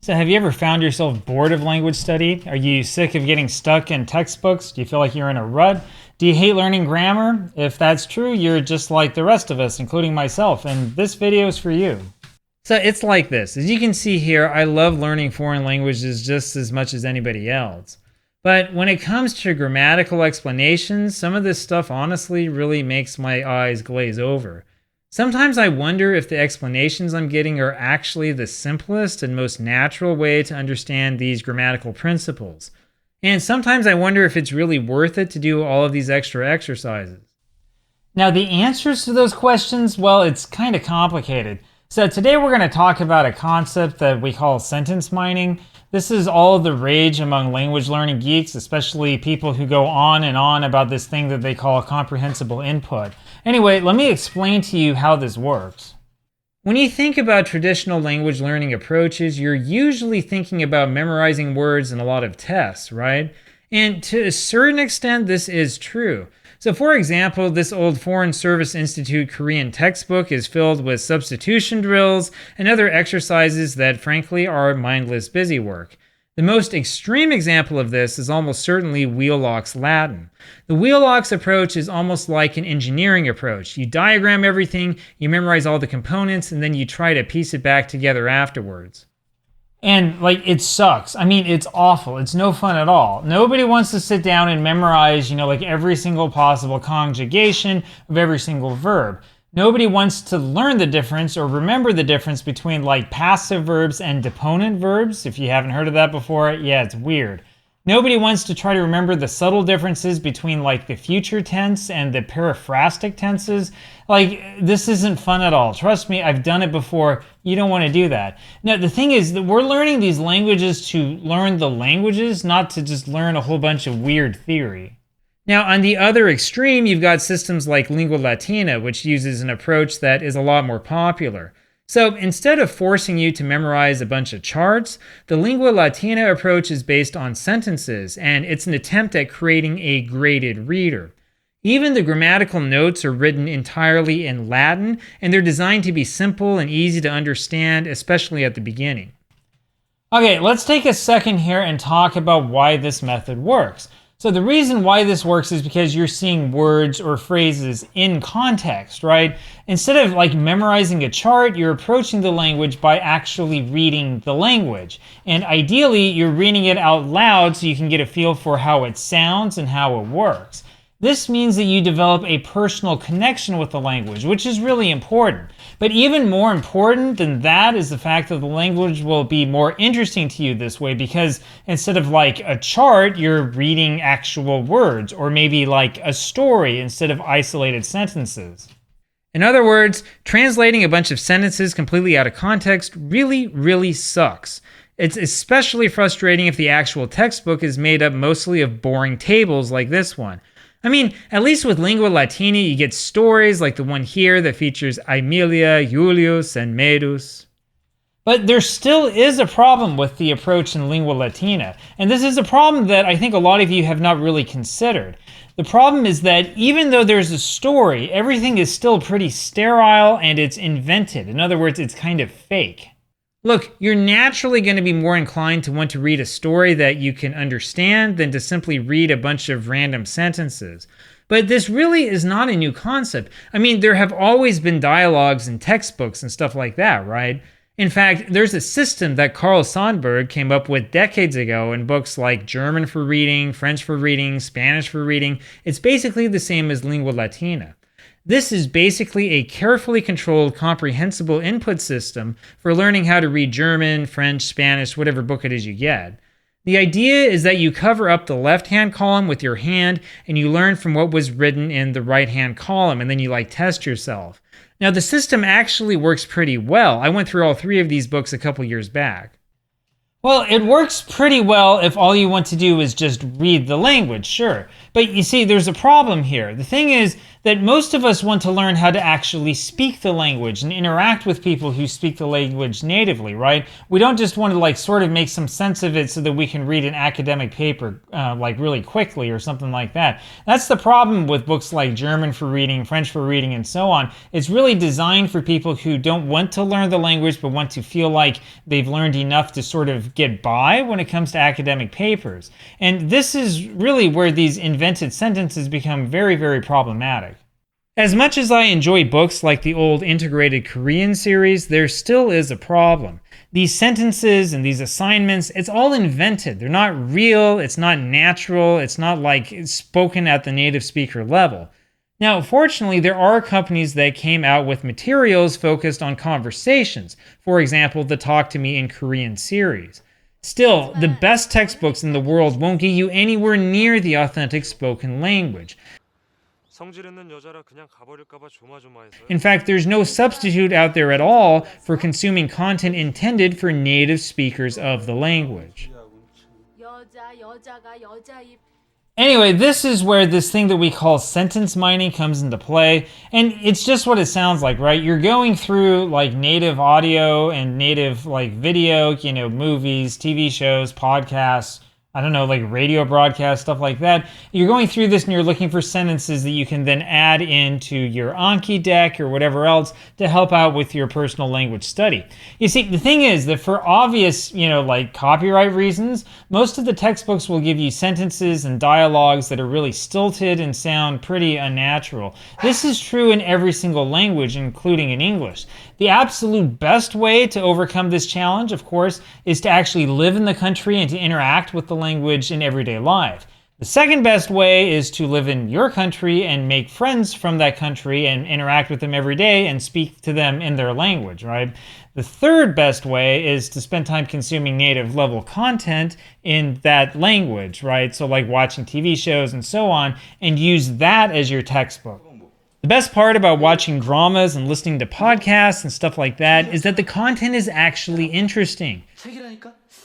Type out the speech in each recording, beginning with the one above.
So have you ever found yourself bored of language study? Are you sick of getting stuck in textbooks? Do you feel like you're in a rut? Do you hate learning grammar? If that's true, you're just like the rest of us, including myself, and this video is for you. So it's like this. As you can see here, I love learning foreign languages just as much as anybody else. But when it comes to grammatical explanations, some of this stuff honestly really makes my eyes glaze over. Sometimes I wonder if the explanations I'm getting are actually the simplest and most natural way to understand these grammatical principles. And sometimes I wonder if it's really worth it to do all of these extra exercises. Now, the answers to those questions, well, it's kind of complicated. So today we're going to talk about a concept that we call sentence mining. This is all the rage among language learning geeks, especially people who go on and on about this thing that they call comprehensible input. Anyway, let me explain to you how this works. When you think about traditional language learning approaches, you're usually thinking about memorizing words and a lot of tests, right? And to a certain extent, this is true. So for example, this old Foreign Service Institute Korean textbook is filled with substitution drills and other exercises that frankly are mindless busy work. The most extreme example of this is almost certainly Wheelock's Latin. The Wheelock's approach is almost like an engineering approach. You diagram everything, you memorize all the components, and then you try to piece it back together afterwards. And it sucks. I mean, it's awful. It's no fun at all. Nobody wants to sit down and memorize, every single possible conjugation of every single verb. Nobody wants to learn the difference or remember the difference between passive verbs and deponent verbs. If you haven't heard of that before, yeah, it's weird. Nobody wants to try to remember the subtle differences between the future tense and the periphrastic tenses. This isn't fun at all. Trust me, I've done it before. You don't want to do that. Now, the thing is that we're learning these languages to learn the languages, not to just learn a whole bunch of weird theory. Now, on the other extreme, you've got systems like Lingua Latina, which uses an approach that is a lot more popular. So instead of forcing you to memorize a bunch of charts, the Lingua Latina approach is based on sentences, and it's an attempt at creating a graded reader. Even the grammatical notes are written entirely in Latin, and they're designed to be simple and easy to understand, especially at the beginning. Okay, let's take a second here and talk about why this method works. So the reason why this works is because you're seeing words or phrases in context, right? Instead of memorizing a chart, you're approaching the language by actually reading the language. And ideally, you're reading it out loud so you can get a feel for how it sounds and how it works. This means that you develop a personal connection with the language, which is really important. But even more important than that is the fact that the language will be more interesting to you this way, because instead of a chart, you're reading actual words, or maybe a story instead of isolated sentences. In other words, translating a bunch of sentences completely out of context really, really sucks. It's especially frustrating if the actual textbook is made up mostly of boring tables like this one. I mean, at least with Lingua Latina, you get stories like the one here that features Aemilia, Julius, and Medus. But there still is a problem with the approach in Lingua Latina, and this is a problem that I think a lot of you have not really considered. The problem is that even though there's a story, everything is still pretty sterile and it's invented. In other words, it's kind of fake. Look, you're naturally going to be more inclined to want to read a story that you can understand than to simply read a bunch of random sentences. But this really is not a new concept. I mean, there have always been dialogues in textbooks and stuff like that, right? In fact, there's a system that Carl Sandburg came up with decades ago in books like German for Reading, French for Reading, Spanish for Reading. It's basically the same as Lingua Latina. This is basically a carefully controlled comprehensible input system for learning how to read German, French, Spanish, whatever book it is you get. The idea is that you cover up the left-hand column with your hand and you learn from what was written in the right-hand column, and then you test yourself. Now the system actually works pretty well. I went through all three of these books a couple years back. Well, it works pretty well if all you want to do is just read the language, sure. But you see, there's a problem here. The thing is that most of us want to learn how to actually speak the language and interact with people who speak the language natively, right? We don't just want to like sort of make some sense of it so that we can read an academic paper like really quickly or something like that. That's the problem with books like German for reading, French for reading, and so on. It's really designed for people who don't want to learn the language but want to feel like they've learned enough to sort of get by when it comes to academic papers. And this is really where these invented sentences become very, very problematic. As much as I enjoy books like the old integrated Korean series, there still is a problem. These sentences and these assignments, it's all invented. They're not real, it's not natural, it's not like it's spoken at the native speaker level. Now, fortunately, there are companies that came out with materials focused on conversations. For example, the Talk to Me in Korean series. Still, the best textbooks in the world won't get you anywhere near the authentic spoken language. In fact, there's no substitute out there at all for consuming content intended for native speakers of the language. Anyway, this is where this thing that we call sentence mining comes into play, and it's just what it sounds like, right? You're going through like native audio and native like video, you know, movies, TV shows, podcasts, I don't know, like radio broadcasts, stuff like that. You're going through this and you're looking for sentences that you can then add into your Anki deck or whatever else to help out with your personal language study. You see, the thing is that for obvious, you know, like copyright reasons, most of the textbooks will give you sentences and dialogues that are really stilted and sound pretty unnatural. This is true in every single language, including in English. The absolute best way to overcome this challenge, of course, is to actually live in the country and to interact with the language in everyday life. The second best way is to live in your country and make friends from that country and interact with them every day and speak to them in their language, right? The third best way is to spend time consuming native level content in that language, right? So like watching TV shows and so on, and use that as your textbook. The best part about watching dramas and listening to podcasts and stuff like that is that the content is actually interesting.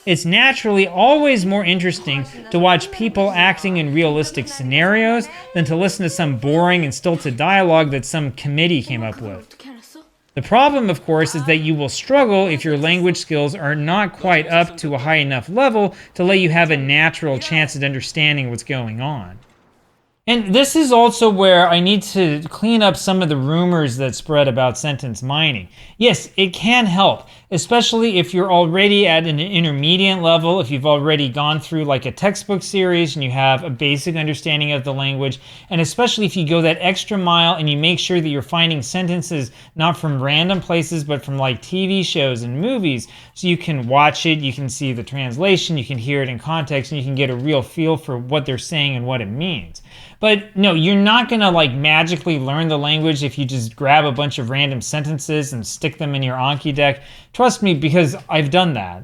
It's naturally always more interesting to watch people acting in realistic scenarios than to listen to some boring and stilted dialogue that some committee came up with. The problem, of course, is that you will struggle if your language skills are not quite up to a high enough level to let you have a natural chance at understanding what's going on. And this is also where I need to clean up some of the rumors that spread about sentence mining. Yes, it can help, especially if you're already at an intermediate level, if you've already gone through like a textbook series and you have a basic understanding of the language, and especially if you go that extra mile and you make sure that you're finding sentences not from random places, but from like TV shows and movies, so you can watch it, you can see the translation, you can hear it in context, and you can get a real feel for what they're saying and what it means. But no, you're not gonna like magically learn the language if you just grab a bunch of random sentences and stick them in your Anki deck. Trust me, because I've done that.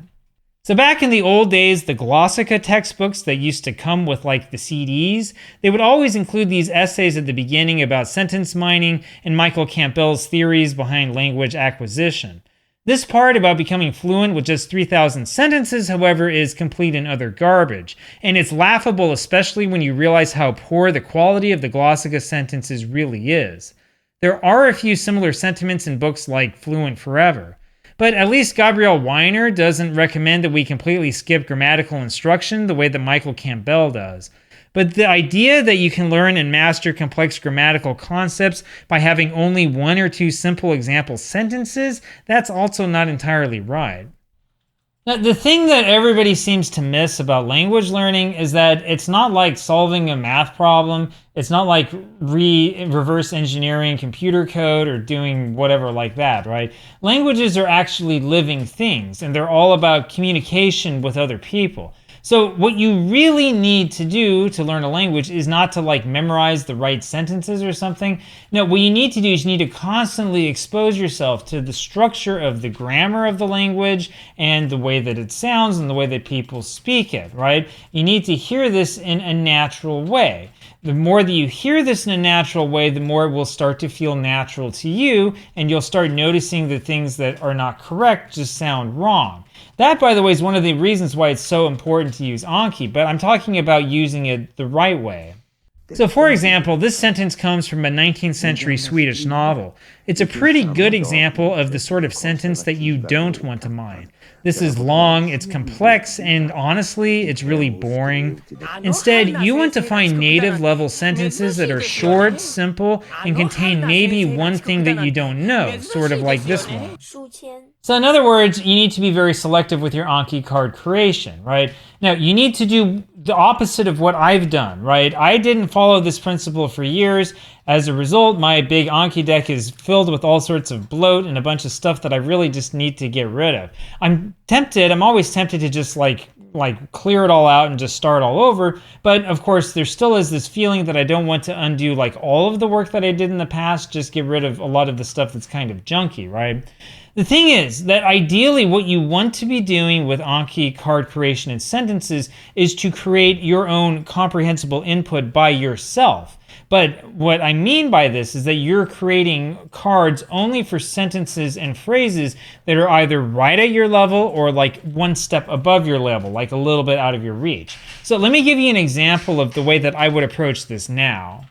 So back in the old days, the Glossika textbooks that used to come with like the CDs, they would always include these essays at the beginning about sentence mining and Michael Campbell's theories behind language acquisition. This part about becoming fluent with just 3,000 sentences, however, is complete and utter garbage. And it's laughable, especially when you realize how poor the quality of the Glossika sentences really is. There are a few similar sentiments in books like Fluent Forever. But at least Gabrielle Weiner doesn't recommend that we completely skip grammatical instruction the way that Michael Campbell does. But the idea that you can learn and master complex grammatical concepts by having only one or two simple example sentences, that's also not entirely right. Now, the thing that everybody seems to miss about language learning is that it's not like solving a math problem. It's not like reverse engineering computer code or doing whatever like that, right? Languages are actually living things, and they're all about communication with other people. So what you really need to do to learn a language is not to like memorize the right sentences or something. No, what you need to do is you need to constantly expose yourself to the structure of the grammar of the language and the way that it sounds and the way that people speak it, right? You need to hear this in a natural way. The more that you hear this in a natural way, the more it will start to feel natural to you, and you'll start noticing the things that are not correct just sound wrong. That, by the way, is one of the reasons why it's so important to use Anki, but I'm talking about using it the right way. So, for example, this sentence comes from a 19th century Swedish novel. It's a pretty good example of the sort of sentence that you don't want to mind. This is long, it's complex, and honestly, it's really boring. Instead, you want to find native-level sentences that are short, simple, and contain maybe one thing that you don't know, sort of like this one. So in other words, you need to be very selective with your Anki card creation, right? Now, you need to do the opposite of what I've done, right? I didn't follow this principle for years. As a result, my big Anki deck is filled with all sorts of bloat and a bunch of stuff that I really just need to get rid of. I'm always tempted to just like clear it all out and just start all over. But of course, there still is this feeling that I don't want to undo like all of the work that I did in the past, just get rid of a lot of the stuff that's kind of junky, right? The thing is that ideally what you want to be doing with Anki card creation and sentences is to create your own comprehensible input by yourself. But what I mean by this is that you're creating cards only for sentences and phrases that are either right at your level or like one step above your level, like a little bit out of your reach. So let me give you an example of the way that I would approach this now.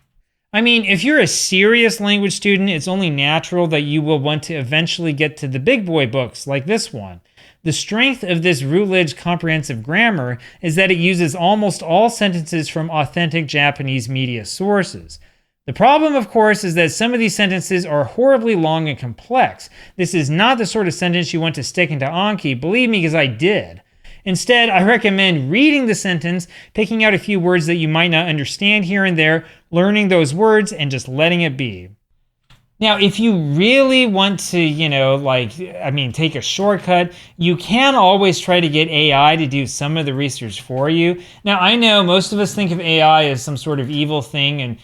I mean, if you're a serious language student, it's only natural that you will want to eventually get to the big boy books like this one. The strength of this Routledge comprehensive grammar is that it uses almost all sentences from authentic Japanese media sources. The problem, of course, is that some of these sentences are horribly long and complex. This is not the sort of sentence you want to stick into Anki, believe me, because I did. Instead, I recommend reading the sentence, picking out a few words that you might not understand here and there, learning those words, and just letting it be. Now, if you really want to, take a shortcut, you can always try to get AI to do some of the research for you. Now, I know most of us think of AI as some sort of evil thing, and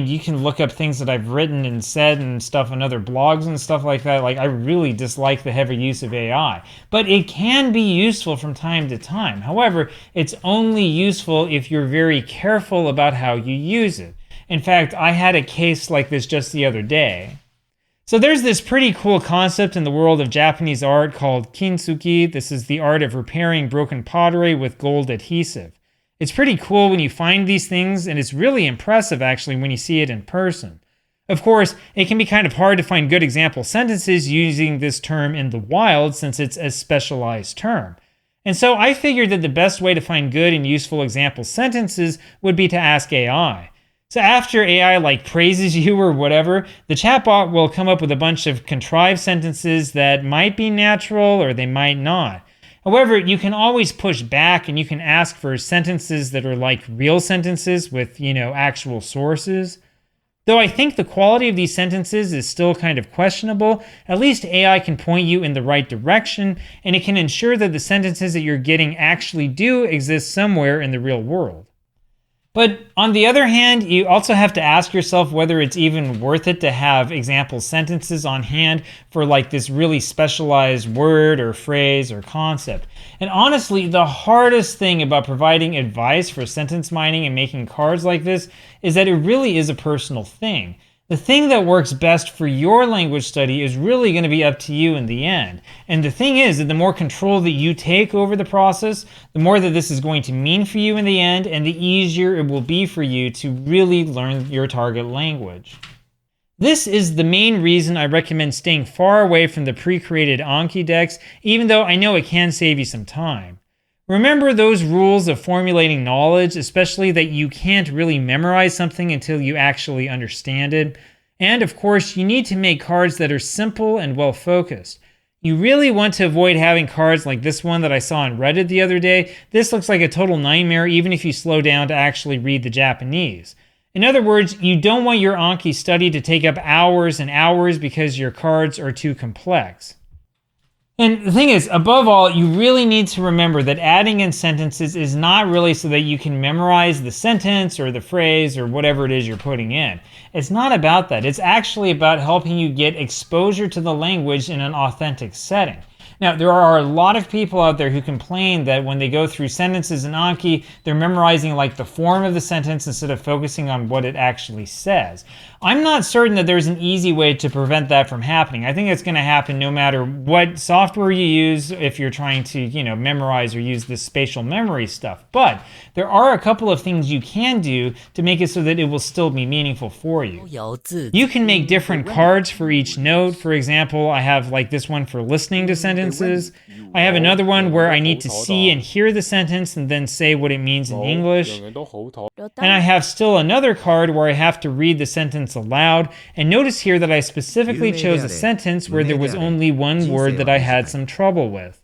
you can look up things that I've written and said and stuff on other blogs and stuff like that. Like, I really dislike the heavy use of AI, but it can be useful from time to time. However, it's only useful if you're very careful about how you use it. In fact, I had a case like this just the other day. So there's this pretty cool concept in the world of Japanese art called kintsugi. This is the art of repairing broken pottery with gold adhesive. It's pretty cool when you find these things, and it's really impressive actually when you see it in person. Of course, it can be kind of hard to find good example sentences using this term in the wild since it's a specialized term. And so I figured that the best way to find good and useful example sentences would be to ask AI. So after AI praises you or whatever, the chatbot will come up with a bunch of contrived sentences that might be natural or they might not. However, you can always push back and you can ask for sentences that are like real sentences with, actual sources. Though I think the quality of these sentences is still kind of questionable, at least AI can point you in the right direction, and it can ensure that the sentences that you're getting actually do exist somewhere in the real world. But on the other hand, you also have to ask yourself whether it's even worth it to have example sentences on hand for this really specialized word or phrase or concept. And honestly, the hardest thing about providing advice for sentence mining and making cards like this is that it really is a personal thing. The thing that works best for your language study is really going to be up to you in the end. And the thing is that the more control that you take over the process, the more that this is going to mean for you in the end, and the easier it will be for you to really learn your target language. This is the main reason I recommend staying far away from the pre-created Anki decks, even though I know it can save you some time. Remember those rules of formulating knowledge, especially that you can't really memorize something until you actually understand it. And of course, you need to make cards that are simple and well-focused. You really want to avoid having cards like this one that I saw on Reddit the other day. This looks like a total nightmare even if you slow down to actually read the Japanese. In other words, you don't want your Anki study to take up hours and hours because your cards are too complex. And the thing is, above all, you really need to remember that adding in sentences is not really so that you can memorize the sentence or the phrase or whatever it is you're putting in. It's not about that. It's actually about helping you get exposure to the language in an authentic setting. Now, there are a lot of people out there who complain that when they go through sentences in Anki, they're memorizing like the form of the sentence instead of focusing on what it actually says. I'm not certain that there's an easy way to prevent that from happening. I think it's going to happen no matter what software you use if you're trying to, memorize or use this spatial memory stuff. But there are a couple of things you can do to make it so that it will still be meaningful for you. You can make different cards for each note. For example, I have like this one for listening to sentences. I have another one where I need to see and hear the sentence and then say what it means in English. And I have still another card where I have to read the sentence aloud. And notice here that I specifically chose a sentence where there was only one word that I had some trouble with.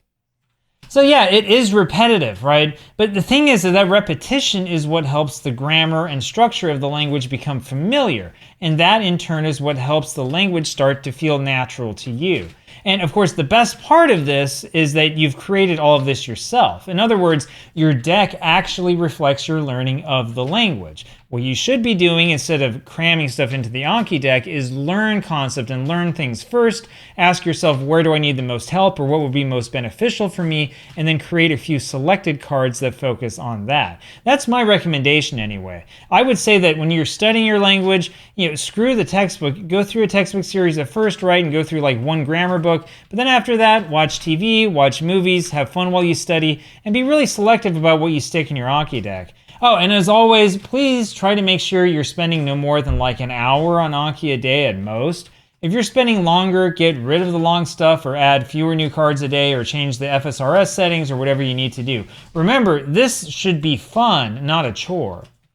So yeah, it is repetitive, right? But the thing is that repetition is what helps the grammar and structure of the language become familiar. And that in turn is what helps the language start to feel natural to you. And of course, the best part of this is that you've created all of this yourself. In other words, your deck actually reflects your learning of the language. What you should be doing instead of cramming stuff into the Anki deck is learn concept and learn things first. Ask yourself, where do I need the most help or what would be most beneficial for me? And then create a few selected cards that focus on that. That's my recommendation anyway. I would say that when you're studying your language, screw the textbook. Go through a textbook series at first, right? And go through like one grammar book. But then after that, watch TV, watch movies, have fun while you study, and be really selective about what you stick in your Anki deck. Oh, and as always, please try to make sure you're spending no more than like an hour on Anki a day at most. If you're spending longer, get rid of the long stuff or add fewer new cards a day or change the FSRS settings or whatever you need to do. Remember, this should be fun, not a chore.